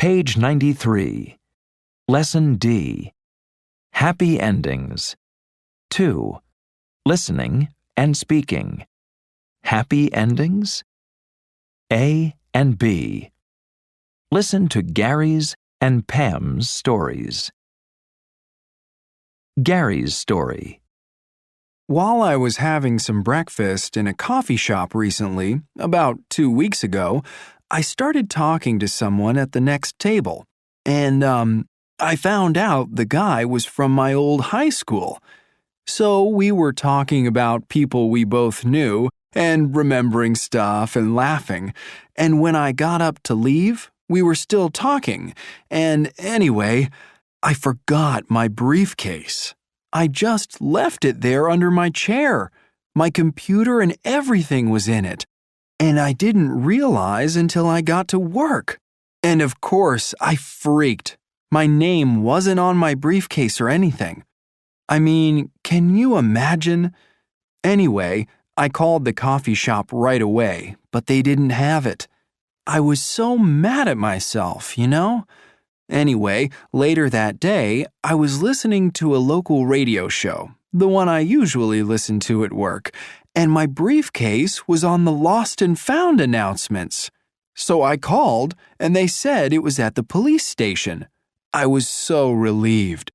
Page 93. Lesson D. Happy endings. 2. Listening and speaking. Happy endings? A and B. Listen to Gary's and Pam's stories. Gary's story. While I was having some breakfast in a coffee shop recently, about 2 weeks ago, I started talking to someone at the next table, and I found out the guy was from my old high school. So we were talking about people we both knew and remembering stuff and laughing, and when I got up to leave, we were still talking, and anyway, I forgot my briefcase. I just left it there under my chair. My computer and everything was in it. And I didn't realize until I got to work. And of course, I freaked. My name wasn't on my briefcase or anything. I mean, can you imagine? Anyway, I called the coffee shop right away, but they didn't have it. I was so mad at myself, you know? Anyway, later that day, I was listening to a local radio show, the one I usually listen to at work, and my briefcase was on the lost and found announcements. So I called, and they said it was at the police station. I was so relieved.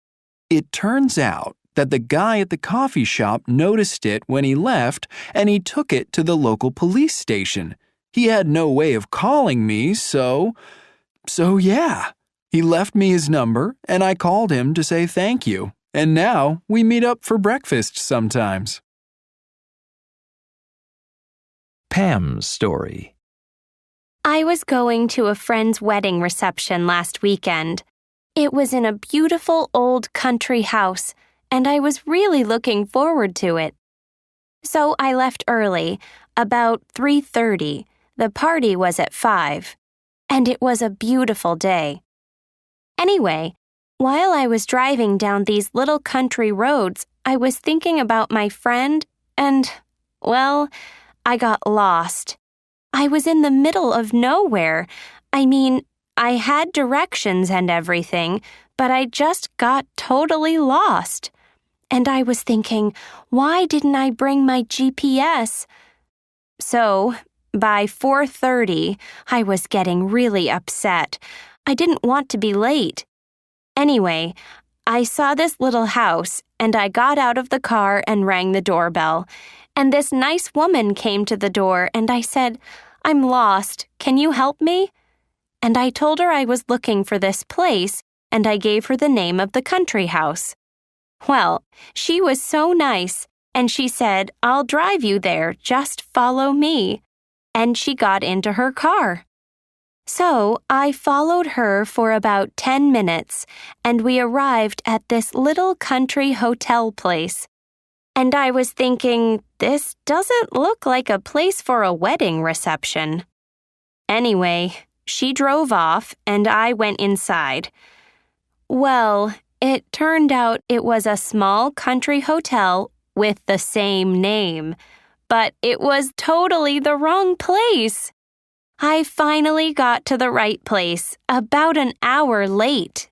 It turns out that the guy at the coffee shop noticed it when he left, and he took it to the local police station. He had no way of calling me, so yeah. He left me his number, and I called him to say thank you, and now we meet up for breakfast sometimes. Pam's story. I was going to a friend's wedding reception last weekend. It was in a beautiful old country house, and I was really looking forward to it. So I left early, about 3:30. The party was at 5, and it was a beautiful day. Anyway, while I was driving down these little country roads, I was thinking about my friend and, well, I got lost. I was in the middle of nowhere. I mean, I had directions and everything, but I just got totally lost. And I was thinking, why didn't I bring my GPS? So, by 4:30, I was getting really upset. I didn't want to be late. Anyway, I saw this little house, and I got out of the car and rang the doorbell. And this nice woman came to the door, and I said, "I'm lost. Can you help me?" And I told her I was looking for this place, and I gave her the name of the country house. Well, she was so nice, and she said, "I'll drive you there. Just follow me." And she got into her car. So I followed her for about 10 minutes, and we arrived at this little country hotel place. And I was thinking, this doesn't look like a place for a wedding reception. Anyway, she drove off, and I went inside. Well, it turned out it was a small country hotel with the same name, but it was totally the wrong place. I finally got to the right place, about an hour late,